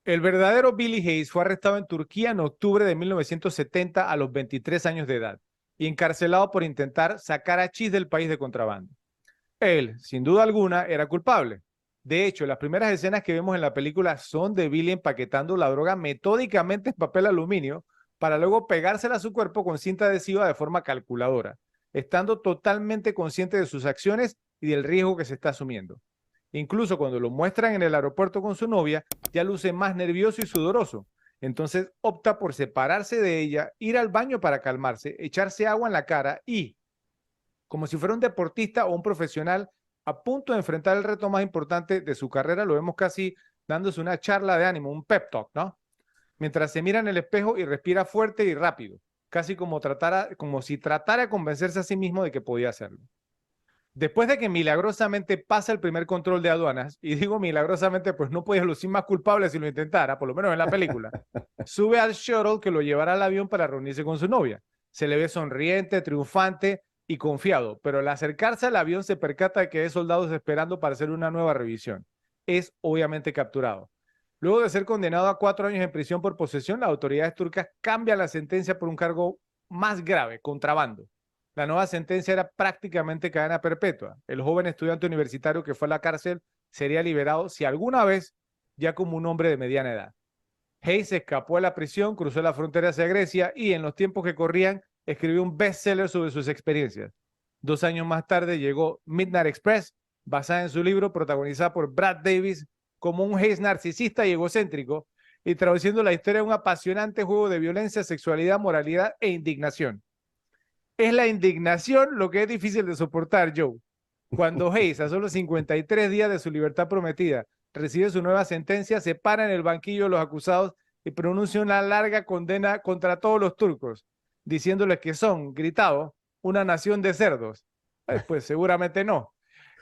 El verdadero Billy Hayes fue arrestado en Turquía en octubre de 1970 a los 23 años de edad y encarcelado por intentar sacar a Chis del país de contrabando. Él, sin duda alguna, era culpable. De hecho, las primeras escenas que vemos en la película son de Billy empaquetando la droga metódicamente en papel aluminio para luego pegársela a su cuerpo con cinta adhesiva de forma calculadora, estando totalmente consciente de sus acciones y del riesgo que se está asumiendo. Incluso cuando lo muestran en el aeropuerto con su novia, ya luce más nervioso y sudoroso. Entonces opta por separarse de ella, ir al baño para calmarse, echarse agua en la cara y, como si fuera un deportista o un profesional a punto de enfrentar el reto más importante de su carrera, lo vemos casi dándose una charla de ánimo, un pep talk, ¿no? Mientras se mira en el espejo y respira fuerte y rápido, casi como si tratara de convencerse a sí mismo de que podía hacerlo. Después de que milagrosamente pasa el primer control de aduanas, y digo milagrosamente, pues no podía lucir más culpable si lo intentara, por lo menos en la película, sube al shuttle que lo llevará al avión para reunirse con su novia. Se le ve sonriente, triunfante y confiado, pero al acercarse al avión se percata de que hay soldados esperando para hacer una nueva revisión. Es obviamente capturado. Luego de ser condenado a 4 años en prisión por posesión, las autoridades turcas cambian la sentencia por un cargo más grave, contrabando. La nueva sentencia era prácticamente cadena perpetua. El joven estudiante universitario que fue a la cárcel sería liberado si alguna vez ya como un hombre de mediana edad. Hayes escapó de la prisión, cruzó la frontera hacia Grecia y en los tiempos que corrían escribió un bestseller sobre sus experiencias. 2 años más tarde llegó Midnight Express, basada en su libro, protagonizada por Brad Davis como un Hayes narcisista y egocéntrico, y traduciendo la historia de un apasionante juego de violencia, sexualidad, moralidad e indignación. Es la indignación lo que es difícil de soportar, Joe. Cuando Hayes, a solo 53 días de su libertad prometida, recibe su nueva sentencia, se para en el banquillo de los acusados y pronuncia una larga condena contra todos los turcos, diciéndoles que son, gritado, una nación de cerdos. Pues seguramente no.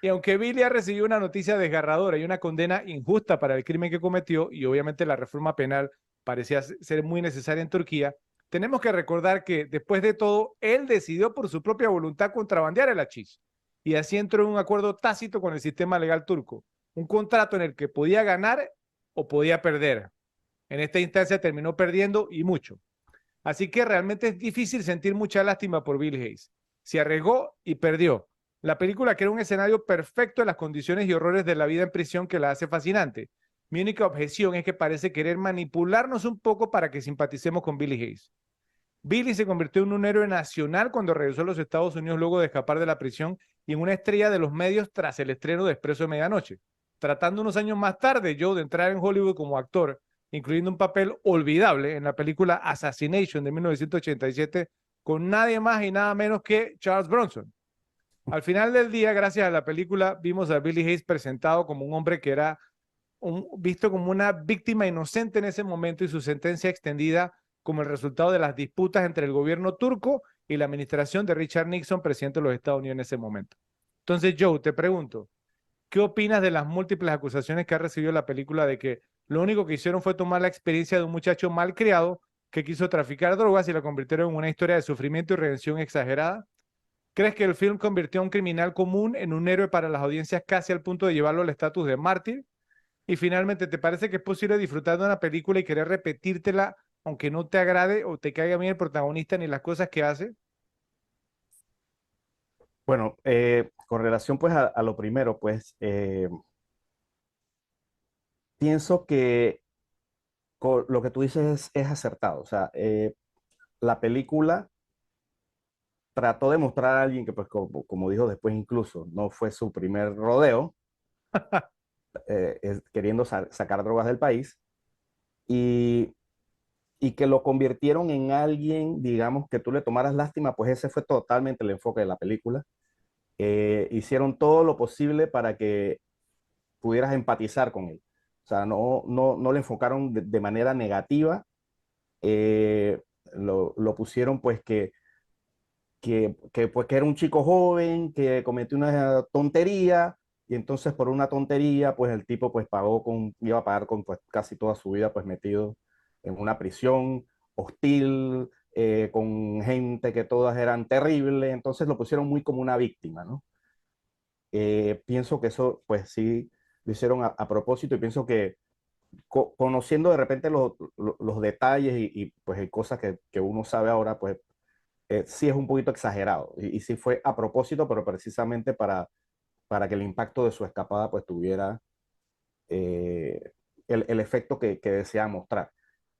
Y aunque Billy ha recibido una noticia desgarradora y una condena injusta para el crimen que cometió, y obviamente la reforma penal parecía ser muy necesaria en Turquía, tenemos que recordar que después de todo, él decidió por su propia voluntad contrabandear el hachís. Y así entró en un acuerdo tácito con el sistema legal turco, un contrato en el que podía ganar o podía perder. En esta instancia terminó perdiendo y mucho. Así que realmente es difícil sentir mucha lástima por Bill Hayes. Se arriesgó y perdió. La película crea un escenario perfecto de las condiciones y horrores de la vida en prisión que la hace fascinante. Mi única objeción es que parece querer manipularnos un poco para que simpaticemos con Billy Hayes. Billy se convirtió en un héroe nacional cuando regresó a los Estados Unidos luego de escapar de la prisión y en una estrella de los medios tras el estreno de Expreso de Medianoche, tratando unos años más tarde Joe de entrar en Hollywood como actor, incluyendo un papel olvidable en la película Assassination de 1987 con nadie más y nada menos que Charles Bronson. Al final del día, gracias a la película, vimos a Billy Hayes presentado como un hombre que era visto como una víctima inocente en ese momento y su sentencia extendida como el resultado de las disputas entre el gobierno turco y la administración de Richard Nixon, presidente de los Estados Unidos en ese momento. Entonces, Joe, te pregunto, ¿qué opinas de las múltiples acusaciones que ha recibido la película de que lo único que hicieron fue tomar la experiencia de un muchacho mal criado que quiso traficar drogas y la convirtieron en una historia de sufrimiento y redención exagerada? ¿Crees que el film convirtió a un criminal común en un héroe para las audiencias casi al punto de llevarlo al estatus de mártir? Y finalmente, ¿te parece que es posible disfrutar de una película y querer repetírtela aunque no te agrade o te caiga bien el protagonista ni las cosas que hace? Bueno, con relación pues a lo primero, pues pienso que lo que tú dices es acertado. O sea, la película trató de mostrar a alguien que, pues como dijo después incluso, no fue su primer rodeo, queriendo sacar drogas del país, y, y que lo convirtieron en alguien, digamos, que tú le tomaras lástima, pues ese fue totalmente el enfoque de la película. Hicieron todo lo posible para que pudieras empatizar con él. O sea, no le enfocaron de manera negativa, lo pusieron pues pues que era un chico joven que cometió una tontería y entonces por una tontería pues el tipo pues iba a pagar con pues casi toda su vida pues metido en una prisión hostil, con gente que todas eran terribles, entonces lo pusieron muy como una víctima, ¿no? Pienso que eso pues sí lo hicieron a propósito y pienso que conociendo de repente los detalles pues hay cosas que uno sabe ahora, pues sí es un poquito exagerado y sí fue a propósito, pero precisamente para que el impacto de su escapada pues tuviera el efecto que desea mostrar.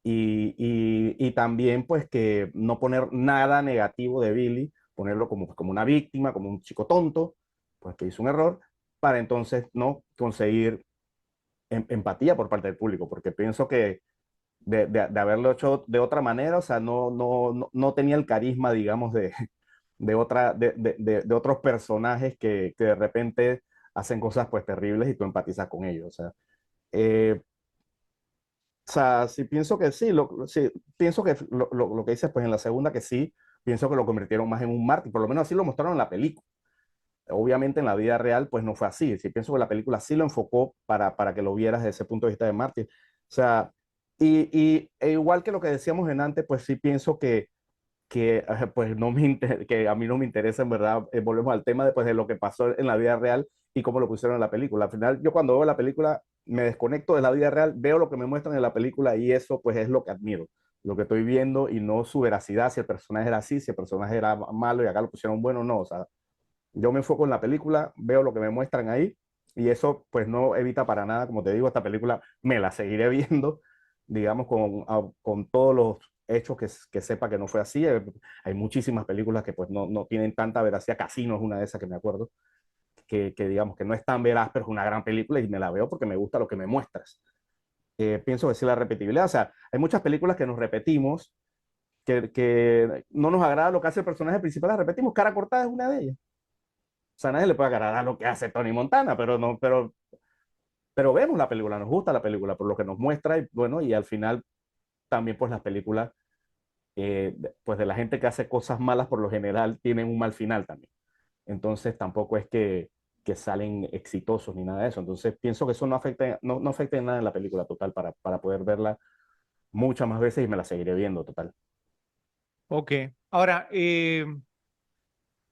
Y también pues que no poner nada negativo de Billy, ponerlo como una víctima, como un chico tonto, pues que hizo un error, para entonces no conseguir empatía por parte del público, porque pienso que de haberlo hecho de otra manera, o sea, no tenía el carisma, digamos, de otros personajes que de repente hacen cosas pues terribles y tú empatizas con ellos. Eh, o sea, sí pienso que sí, sí pienso que lo que dices pues en la segunda que sí, pienso que lo convirtieron más en un mártir, por lo menos así lo mostraron en la película. Obviamente en la vida real pues no fue así, sí pienso que la película sí lo enfocó para que lo vieras desde ese punto de vista de mártir. O sea, igual que lo que decíamos en antes, pues sí pienso que pues que a mí no me interesa en verdad, volvemos al tema después de lo que pasó en la vida real y cómo lo pusieron en la película. Al final yo cuando veo la película me desconecto de la vida real, veo lo que me muestran en la película y eso pues es lo que admiro, lo que estoy viendo y no su veracidad, si el personaje era así, si el personaje era malo y acá lo pusieron bueno, no, o sea, yo me enfoco en la película, veo lo que me muestran ahí y eso pues no evita para nada, como te digo, esta película me la seguiré viendo, digamos, con todos los hechos que sepa que no fue así. Hay muchísimas películas que pues no tienen tanta veracidad. Casino es una de esas que me acuerdo, que digamos que no es tan veraz, pero es una gran película y me la veo porque me gusta lo que me muestras. Pienso que sí la repetibilidad, o sea, hay muchas películas que nos repetimos, que no nos agrada lo que hace el personaje principal, la repetimos. Cara cortada es una de ellas. O sea, a nadie le puede agradar lo que hace Tony Montana, pero no, pero vemos la película, nos gusta la película por lo que nos muestra y bueno, y al final también pues las películas pues de la gente que hace cosas malas por lo general tienen un mal final también. Entonces tampoco es que salen exitosos ni nada de eso. Entonces pienso que eso no afecta en nada en la película total para poder verla muchas más veces y me la seguiré viendo total. Ok. Ahora,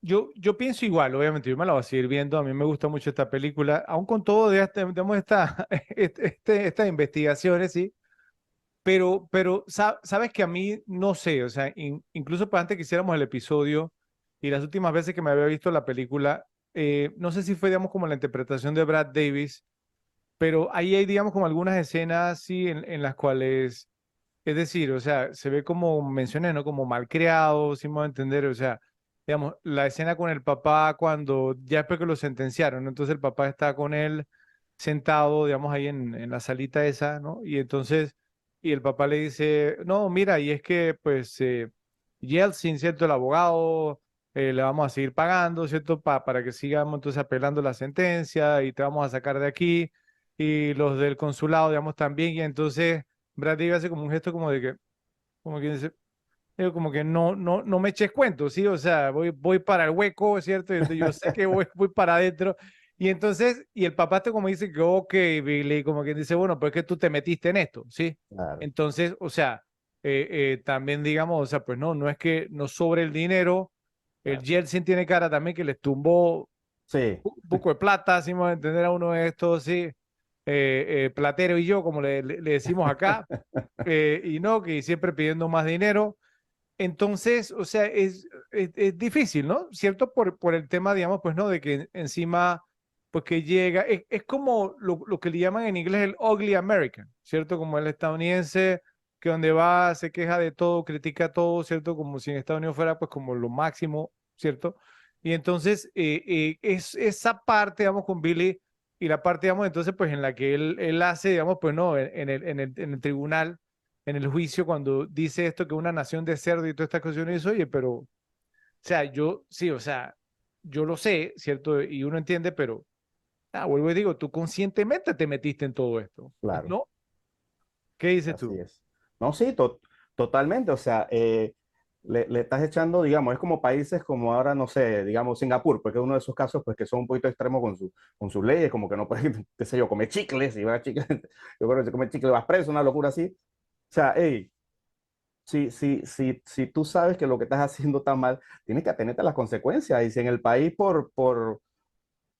yo pienso igual, obviamente, yo me la voy a seguir viendo. A mí me gusta mucho esta película, aún con todo digamos, estas investigaciones, ¿sí? Pero sabes que a mí, no sé, o sea, incluso para antes que hiciéramos el episodio y las últimas veces que me había visto la película, no sé si fue, digamos, como la interpretación de Brad Davis, pero ahí hay, digamos, como algunas escenas, sí, en las cuales, es decir, o sea, se ve como mencioné, ¿no? Como malcriado, si me voy a entender, o sea, digamos, la escena con el papá cuando, ya después que lo sentenciaron, ¿no? Entonces el papá está con él sentado, digamos, ahí en la salita esa, ¿no? Y entonces, y el papá le dice, no, mira, y es que, pues, Yeltsin, ¿cierto? El abogado, le vamos a seguir pagando, ¿cierto? Para que sigamos entonces apelando la sentencia y te vamos a sacar de aquí. Y los del consulado, digamos, también, y entonces Brad Pitt hace como un gesto como de que, como que dice, como que no me eches cuento, ¿sí? O sea, voy para el hueco, ¿cierto? Y entonces yo sé que voy para adentro. Y entonces, y el papá te como dice que, ok, Billy, como que dice, bueno, pues que tú te metiste en esto, ¿sí? Claro. Entonces, o sea, también digamos, o sea, pues no es que no sobre el dinero, el Claro. Yeltsin tiene cara también que les tumbó Sí, un poco de plata, así vamos a entender a uno de estos, sí, Platero y yo, como le decimos acá, y no, que siempre pidiendo más dinero. Entonces, o sea, es difícil, ¿no? ¿Cierto? Por el tema, digamos, pues, ¿no? De que encima, pues que llega, es como lo que le llaman en inglés el ugly American, ¿cierto? Como el estadounidense que donde va se queja de todo, critica todo, ¿cierto? Como si en Estados Unidos fuera pues como lo máximo, ¿cierto? Y entonces es esa parte, digamos, con Billy y la parte, digamos, entonces pues en la que él hace, digamos, pues no, en el tribunal en el juicio cuando dice esto que una nación de cerdo y todas estas cuestiones, y dice, oye, pero, o sea, yo, sí, o sea, yo lo sé, ¿cierto? Y uno entiende, pero, vuelvo y digo, tú conscientemente te metiste en todo esto, claro. ¿no? ¿Qué dices Así tú? es. No, sí, totalmente. O sea, le estás echando, digamos, es como países como ahora, no sé, digamos Singapur, porque es uno de esos casos, pues que son un poquito extremos con sus leyes, como que no puedes, qué sé yo, comer chicles, y va a chicles, yo creo que si comes chicle vas preso, una locura así. O sea, hey, si tú sabes que lo que estás haciendo está mal, tienes que atenerte a las consecuencias. Y si en el país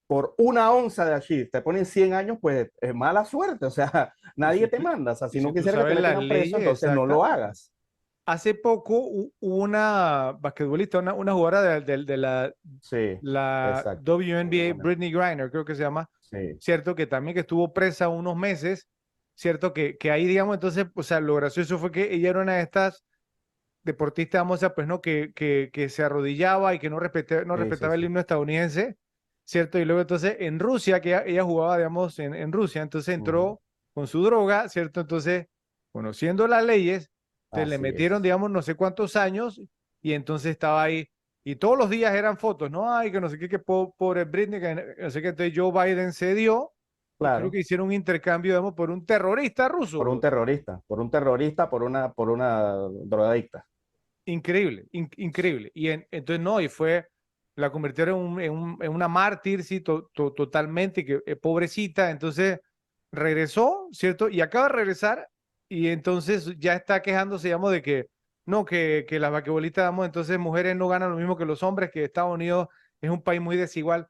por una onza de hashish te ponen 100 años, pues es mala suerte. O sea, Y nadie si te tú, manda. O sea, y si no si tú quisiera que te sabes las metieran preso, leyes entonces no lo exactamente. hagas. Hace poco hubo una basquetbolista, una jugadora de Sí, la exacto. WNBA, Brittany Griner, creo que se llama, Sí, ¿cierto? Que también que estuvo presa unos meses, ¿cierto? Que ahí, digamos, entonces, o sea, lo gracioso fue que ella era una de estas deportistas, vamos a, pues, ¿no? Que se arrodillaba y que no sí, sí, respetaba el sí. himno estadounidense, ¿cierto? Y luego entonces en Rusia, que ella jugaba, digamos, en Rusia, entonces Ujú. entró con su droga, ¿cierto? Entonces, conociendo las leyes, te le Así metieron, es. digamos, no sé cuántos años y entonces estaba ahí. Y todos los días eran fotos, ¿no? Ay, que no sé qué, que pobre Britney, que no sé qué. Entonces Joe Biden cedió y creo Claro. que hicieron un intercambio, digamos, por un terrorista Por un ruso. terrorista, por un terrorista, por una drogadicta. Increíble, increíble. Y entonces no, y fue, la convirtieron en una mártir, sí, totalmente, que pobrecita. Entonces regresó, ¿cierto? Y acaba de regresar y entonces ya está quejándose, digamos, de que no, que las vaquebolitas, digamos, entonces mujeres no ganan lo mismo que los hombres, que Estados Unidos es un país muy desigual.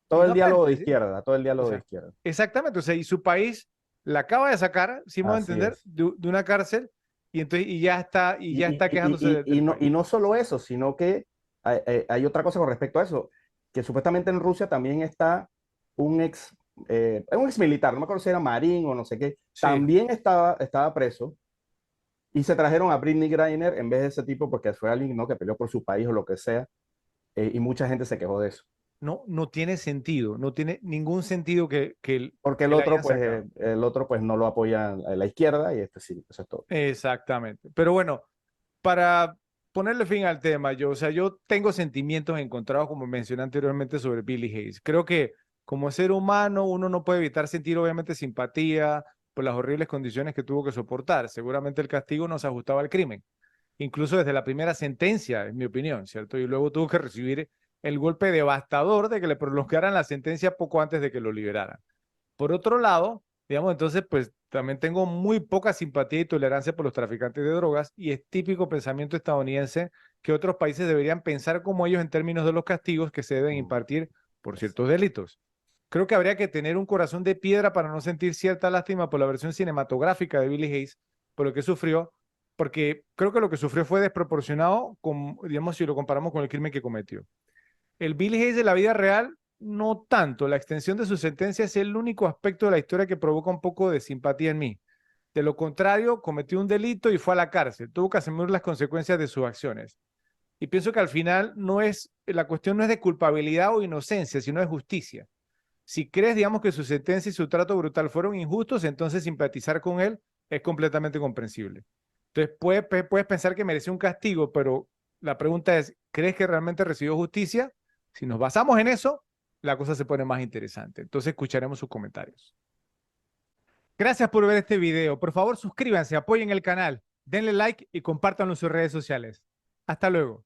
Y Todo el no diálogo de aprende, ¿sí? izquierda, todo el O diálogo de sea, izquierda. exactamente, o sea, y su país la acaba de sacar, si me voy a Así entender, es. de una cárcel y entonces y Y, ya y, está quejándose y, y, y del no, país. y no solo eso, sino que hay otra cosa con respecto a eso, que supuestamente en Rusia también está un ex militar, no me acuerdo si era marín o no sé qué, Sí. también estaba preso y se trajeron a Britney Griner en vez de ese tipo porque fue alguien, ¿no?, que peleó por su país o lo que sea, y mucha gente se quejó de eso. No, no tiene sentido, no tiene ningún sentido Porque que la hayan sacado. el otro pues no lo apoya a la izquierda y este sí, eso es todo. Exactamente. Pero bueno, para ponerle fin al tema, o sea, yo tengo sentimientos encontrados, como mencioné anteriormente, sobre Billy Hayes. Creo que como ser humano uno no puede evitar sentir obviamente simpatía por las horribles condiciones que tuvo que soportar. Seguramente el castigo no se ajustaba al crimen, incluso desde la primera sentencia, en mi opinión, ¿cierto? Y luego tuvo que recibir el golpe devastador de que le prolongaran la sentencia poco antes de que lo liberaran. Por otro lado, digamos, entonces, pues también tengo muy poca simpatía y tolerancia por los traficantes de drogas y es típico pensamiento estadounidense que otros países deberían pensar como ellos en términos de los castigos que se deben Mm, impartir por es- ciertos delitos. Creo que habría que tener un corazón de piedra para no sentir cierta lástima por la versión cinematográfica de Billy Hayes, por lo que sufrió, porque creo que lo que sufrió fue desproporcionado, digamos, si lo comparamos con el crimen que cometió. El Bill Hayes de la vida real, no tanto. La extensión de su sentencia es el único aspecto de la historia que provoca un poco de simpatía en mí. De lo contrario, cometió un delito y fue a la cárcel. Tuvo que asumir las consecuencias de sus acciones. Y pienso que al final la cuestión no es de culpabilidad o inocencia, sino de justicia. Si crees, digamos, que su sentencia y su trato brutal fueron injustos, entonces simpatizar con él es completamente comprensible. Entonces, puedes pensar que mereció un castigo, pero la pregunta es, ¿crees que realmente recibió justicia? Si nos basamos en eso, la cosa se pone más interesante. Entonces, escucharemos sus comentarios. Gracias por ver este video. Por favor, suscríbanse, apoyen el canal, denle like y compártanlo en sus redes sociales. Hasta luego.